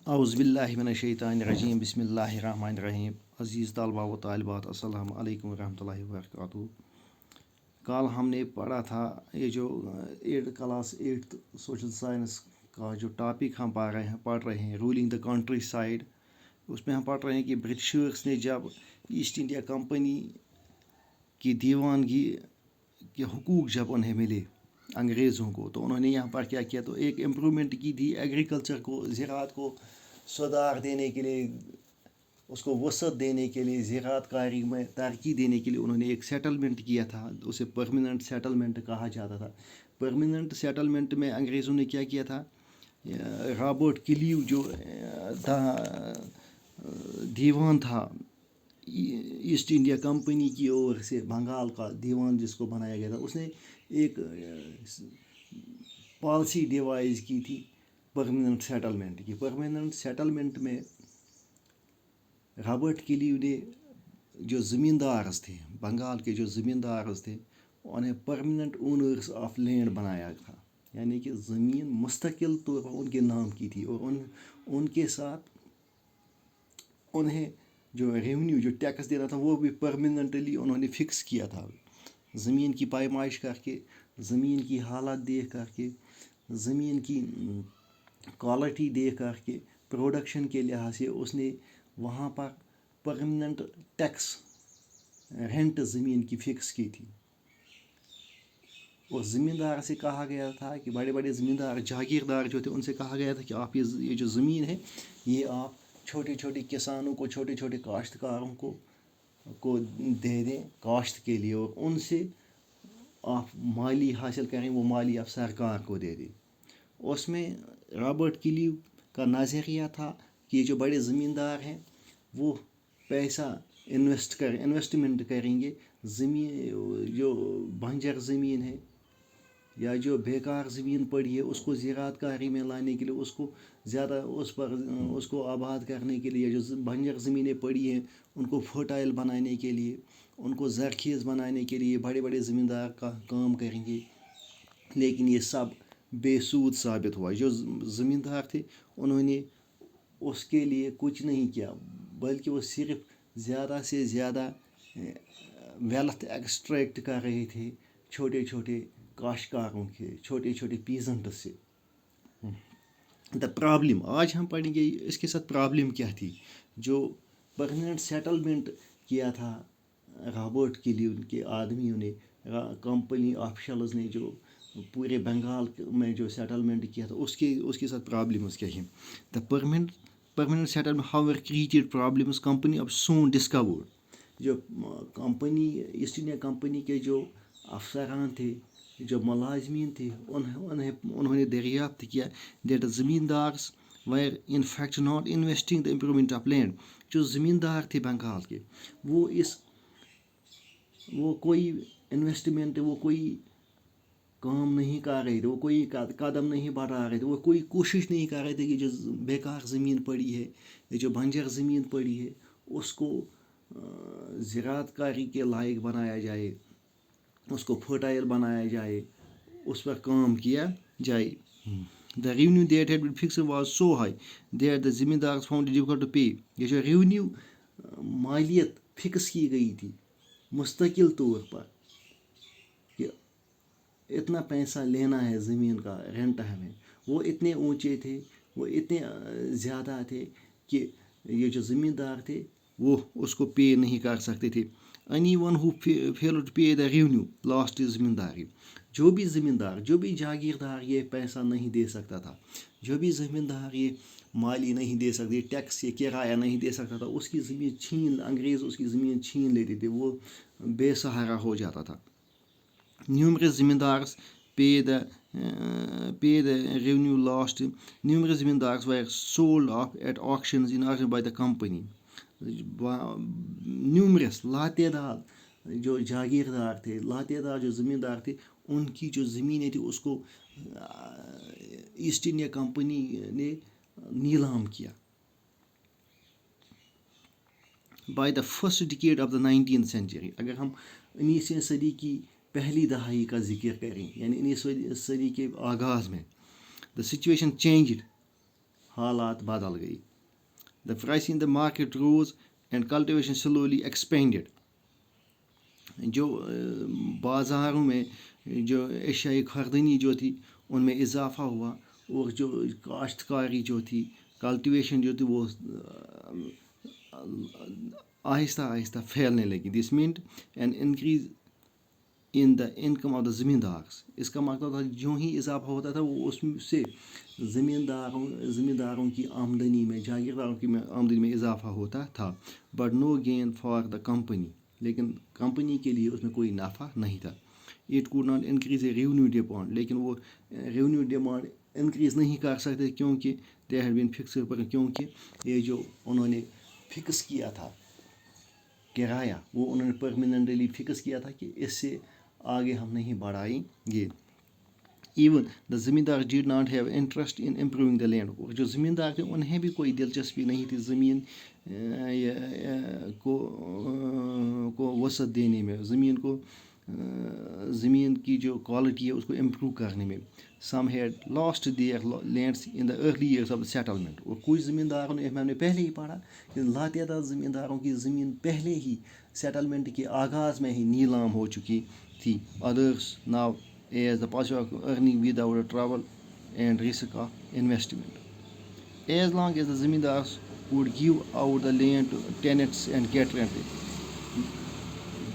اعوذ باللہ من الشیطان الرجیم بسم اللہ الرحمن الرحیم عزیز طلبہ و طالبات السلام علیکم ورحمۃ اللہ وبرکاتہ. کل ہم نے پڑھا تھا یہ جو کلاس 8 سوشل سائنس کا جو ٹاپک ہم پڑھ رہے ہیں رولنگ دا کنٹری سائڈ. اس میں ہم پڑھ رہے ہیں کہ برٹشرس نے جب ایسٹ انڈیا کمپنی کی دیوانگی کے حقوق جب انہیں ملے انگریزوں کو، تو انہوں نے یہاں پر کیا کیا، تو ایک امپرومنٹ کی تھی ایگریکلچر کو، زراعت کو سدھار دینے کے لیے، اس کو وسعت دینے کے لیے، زراعت کاری میں ترقی دینے کے لیے انہوں نے ایک سیٹلمنٹ کیا تھا. اسے پرماننٹ سیٹلمنٹ کہا جاتا تھا. پرماننٹ سیٹلمنٹ میں انگریزوں نے کیا تھا، رابرٹ کلیو جو دیوان تھا ایسٹ انڈیا کمپنی کی اور سے بنگال کا دیوان جس کو بنایا گیا تھا، اس نے ایک پالسی ڈیوائز کی تھی پرماننٹ سیٹلمنٹ کی. پرماننٹ سیٹلمنٹ میں رابرٹ کلیو نے جو زمیندارز تھے، بنگال کے جو زمیندارز تھے، انہیں پرماننٹ اونرز آف لینڈ بنایا تھا، یعنی کہ زمین مستقل طور پر ان کے نام کی تھی، اور ان کے ساتھ انہیں جو ریونیو جو ٹیکس دینا تھا وہ بھی پرماننٹلی انہوں نے فکس کیا تھا. زمین کی پیمائش کر کے، زمین کی حالت دیکھ کر کے، زمین کی کوالٹی دیکھ کر کے، پروڈکشن کے لحاظ سے اس نے وہاں پر پرماننٹ ٹیکس رینٹ زمین کی فکس کی تھی. اور زمیندار سے کہا گیا تھا کہ بڑے بڑے زمیندار جاگیردار جو تھے ان سے کہا گیا تھا کہ آپ یہ جو زمین ہے یہ آپ چھوٹے چھوٹے کسانوں کو، چھوٹے چھوٹے کاشتکاروں کو دے دیں کاشت کے لیے، اور ان سے آپ مالی حاصل کریں، وہ مالی آپ سرکار کو دے دیں. اس میں رابرٹ کلیو کا نظریہ تھا کہ یہ جو بڑے زمیندار ہیں وہ پیسہ انویسٹمنٹ کریں گے، زمین جو بنجر زمین ہے یا جو بیکار زمین پڑی ہے اس کو زراعت کاری میں لانے کے لیے، اس کو زیادہ اس کو آباد کرنے کے لیے، جو بنجر زمینیں پڑی ہیں ان کو فرٹائل بنانے کے لیے، ان کو زرخیز بنانے کے لیے بڑے بڑے زمیندار کا کام کریں گے. لیکن یہ سب بے سود ثابت ہوا. جو زمیندار تھے انہوں نے اس کے لیے کچھ نہیں کیا، بلکہ وہ صرف زیادہ سے زیادہ ویلتھ ایکسٹریکٹ کر رہے تھے چھوٹے چھوٹے کاشتکاروں کے، چھوٹے چھوٹے پیزنٹ سے. دا پرابلم آج ہم پڑھیں گے اس کے ساتھ پرابلم کیا تھی. جو پرماننٹ سیٹلمنٹ کیا تھا رابرٹ کلیو کے آدمیوں نے، کمپنی آفیشلز نے جو پورے بنگال میں جو سیٹلمنٹ کیا تھا، اس کے ساتھ پرابلمز کیا ہیں. The permanent settlement however created problems company of soon discovered. جو کمپنی ایسٹ انڈیا کمپنی کے جو افسران تھے، جو ملازمین تھے، انہوں نے دریافت کیا that zamindars were in fact not investing the improvement of land. جو زمیندار تھے بنگال کے، وہ کوئی انویسٹمنٹ، وہ کوئی کام نہیں کر رہے تھے، وہ کوئی قدم نہیں بڑھا رہے تھے، وہ کوئی کوشش نہیں کر رہے تھے کہ جو بیکار زمین پڑی ہے، یہ جو بنجر زمین پڑی ہے، اس کو زراعت کاری کے لائق بنایا جائے، اس کو فرٹائل بنایا جائے، اس پر کام کیا جائے. The revenue that had been fixed was so high that the zamindars found it difficult to pay. یہ جو ریونیو مالیت فکس کی گئی تھی مستقل طور پر کہ اتنا پیسہ لینا ہے زمین کا رینٹ ہمیں، وہ اتنے اونچے تھے، وہ اتنے زیادہ تھے کہ یہ جو زمیندار تھے وہ اس کو پے نہیں کر سکتے تھے. Anyone who fail to pay the revenue lost his zamindari. جو بھی زمیندار، جو بھی جاگیردار یہ پیسہ نہیں دے سکتا تھا، جو بھی زمیندار یہ مالی نہیں دے سکتے، ٹیکس یا کرایہ نہیں دے سکتا تھا، اس کی زمین انگریز اس کی زمین چھین لیتے تھے، وہ بے سہارا ہو جاتا تھا. Numerous زمیندارز pay the revenue lost. Numerous زمیندارز were sold off at auctions in order by the company. Numerous لاتعداد جو جاگیردار تھے، لاتعداد جو زمیندار تھے، ان کی جو زمینیں تھیں اس کو ایسٹ انڈیا کمپنی نے نیلام کیا. By the first decade of the 19th century. اگر ہم 19ویں صدی کی پہلی دہائی کا ذکر کریں، یعنی 19ویں صدی کے آغاز میں، دا سچویشن چینجڈ حالات بدل گئی. The price in the market rose and cultivation slowly expanded. جو بازاروں میں جو اشیاء خریدنی جو تھی ان میں اضافہ ہوا اور جو کاشتکاری جو تھی کلٹیویشن جو تھی وہ آہستہ آہستہ پھیلنے لگی. This meant an increase in the income of the zamindars. اس کا مطلب تھا جو ہی اضافہ ہوتا تھا وہ اس سے زمینداروں کی آمدنی میں جاگیرداروں کی آمدنی میں اضافہ ہوتا تھا. But no gain for the company. لیکن کمپنی کے لیے اس میں کوئی نفع نہیں تھا. It could not increase a revenue demand. لیکن وہ ریونیو ڈیمانڈ انکریز نہیں کر سکتے کیونکہ دے ہیڈ بین فکس پر. کیونکہ یہ جو انہوں نے فکس کیا تھا کرایہ وہ انہوں نے پرماننٹلی فکس کیا تھا کہ اس سے آگے ہم نہیں بڑھائیں گے. Even the zamindar did not have interest in improving the land. اور جو زمیندار تھے انہیں بھی کوئی دلچسپی نہیں تھی زمین کو وسعت دینے میں, زمین کی جو کوالٹی ہے اس کو امپروو کرنے میں. Some had lost their lands in the early years of the settlement. اور کچھ زمینداروں نے ہم نے پہلے ہی پڑھا کہ لاتعداد زمینداروں کی زمین پہلے ہی سیٹلمنٹ کے آغاز میں ہی نیلام ہو چکی تھی. ادرس now as the passive of earning without trouble and risk of investment. As long as the zamindars would give out the land to tenants and get rent.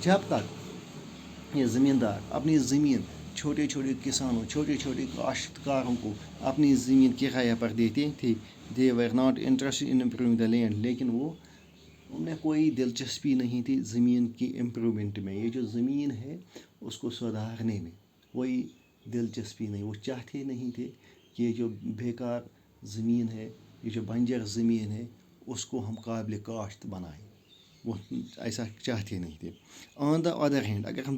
جب تک یہ زمیندار اپنی زمین چھوٹے چھوٹے کسانوں چھوٹے چھوٹے کاشتکاروں کو اپنی زمین کرایہ پر دیتے تھے. they were not interested in improving the land. لیکن وہ انہیں کوئی دلچسپی نہیں تھی زمین کی امپرومنٹ میں. یہ جو زمین ہے اس کو سدھارنے میں کوئی دلچسپی نہیں. وہ چاہتے نہیں تھے کہ یہ جو بیکار زمین ہے یہ جو بنجر زمین ہے اس کو ہم قابل کاشت بنائیں. وہ ایسا چاہتے نہیں تھے. آن دا ادر ہینڈ اگر ہم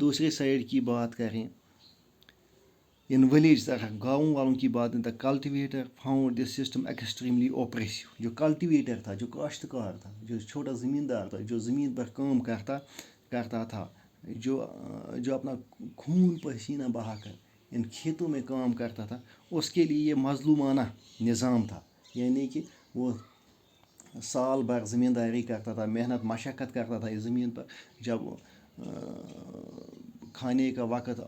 دوسرے سائڈ کی بات کریں ان ولیج گاؤں والوں کی بات the cultivator found this system extremely oppressive. جو کلٹیویٹر تھا جو کاشتکار تھا جو چھوٹا زمیندار تھا جو زمین پر کام کرتا تھا جو اپنا خون پسینہ بہا کر ان کھیتوں میں کام کرتا تھا اس کے لیے یہ مظلومانہ نظام تھا. یعنی کہ وہ سال بھر زمینداری کرتا تھا محنت مشقت کرتا تھا اس زمین پر. جب کھانے کا وقت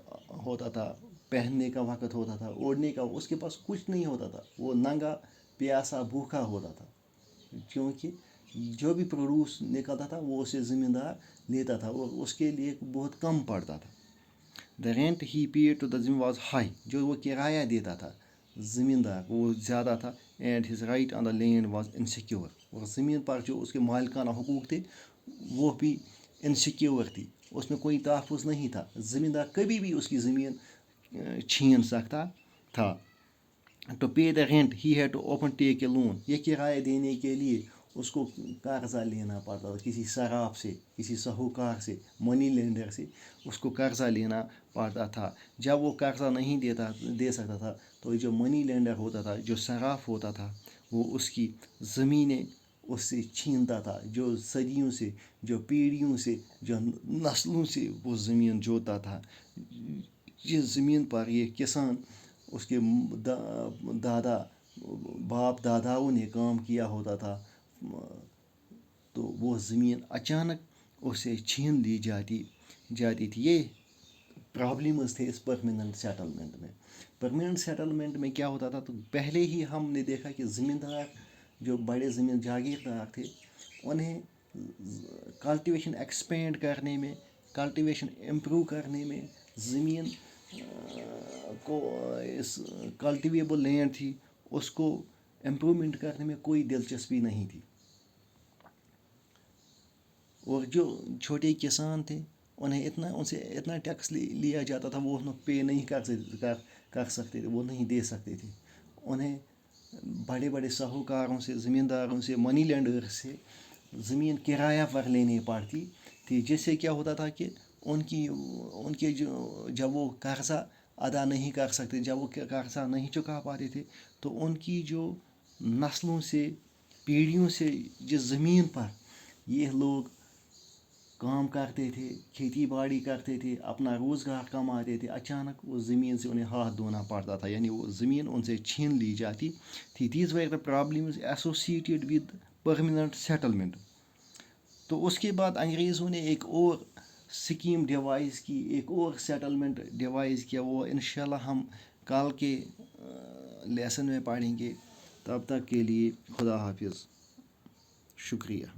ہوتا تھا پہننے کا وقت ہوتا تھا اوڑھنے کا اس کے پاس کچھ نہیں ہوتا تھا. وہ ننگا پیاسا بھوکا ہوتا تھا کیونکہ جو بھی پروڈوس نکلتا تھا وہ اسے زمیندار لیتا تھا اور اس کے لیے بہت کم پڑتا تھا. The rent he paid to the زمین واز ہائی. جو وہ کرایہ دیتا تھا زمیندار وہ زیادہ تھا. And his right on the land was insecure. اور زمین پر جو اس کے مالکانہ حقوق تھے وہ بھی انسیکیور تھی. اس میں کوئی تحفظ نہیں تھا. زمیندار کبھی بھی اس کی زمین چھین سکتا تھا. To pay the rent he had to often take a loan. یہ کرایہ دینے کے لیے اس کو قرضہ لینا پڑتا تھا کسی صراف سے کسی ساہوکار سے منی لینڈر سے اس کو قرضہ لینا پڑتا تھا. جب وہ قرضہ نہیں دے سکتا تھا تو جو منی لینڈر ہوتا تھا جو صراف ہوتا تھا وہ اس کی زمینیں اس سے چھینتا تھا. جو صدیوں سے جو پیڑھیوں سے جو نسلوں سے وہ زمین جوتا تھا. جس زمین پر یہ کسان اس کے باپ داداؤں نے کام کیا ہوتا تھا تو وہ زمین اچانک اسے چھین لی جاتی تھی. یہ پرابلمز تھے اس پرماننٹ سیٹلمنٹ میں. پرماننٹ سیٹلمنٹ میں کیا ہوتا تھا تو پہلے ہی ہم نے دیکھا کہ زمیندار جو بڑے زمین جاگیردار تھے انہیں کلٹیویشن ایکسپینڈ کرنے میں کلٹیویشن امپروو کرنے میں زمین کو اس کلٹیویبل لینڈ تھی اس کو امپرومنٹ کرنے میں کوئی دلچسپی نہیں تھی. اور جو چھوٹے کسان تھے ان سے اتنا ٹیکس لیا جاتا تھا وہ پے نہیں کر سکتے تھے وہ نہیں دے سکتے تھے. انہیں بڑے بڑے ساہوکاروں سے زمینداروں سے منی لینڈر سے زمین کرایہ پر لینی پڑتی تھی جس سے کیا ہوتا تھا کہ ان کے جب وہ قرضہ ادا نہیں کر سکتے جب وہ قرضہ نہیں چکا پاتے تھے تو ان کی جو نسلوں سے پیڑھیوں سے جس زمین پر یہ لوگ کام کرتے تھے, کھیتی باڑی کرتے تھے, اپنا روزگار کماتے تھے, اچانک اس زمین سے انہیں ہاتھ دھونا پڑتا تھا, یعنی وہ زمین ان سے چھین لی جاتی تھی. These were the problems associated with permanent settlement. تو اس کے بعد انگریزوں نے ایک اور اسکیم ڈیوائز کی, ایک اور سیٹلمنٹ ڈیوائز کیا. وہ انشاءاللہ ہم کل کے لیسن میں پڑھیں گے. تب تک کے لیے خدا حافظ, شکریہ.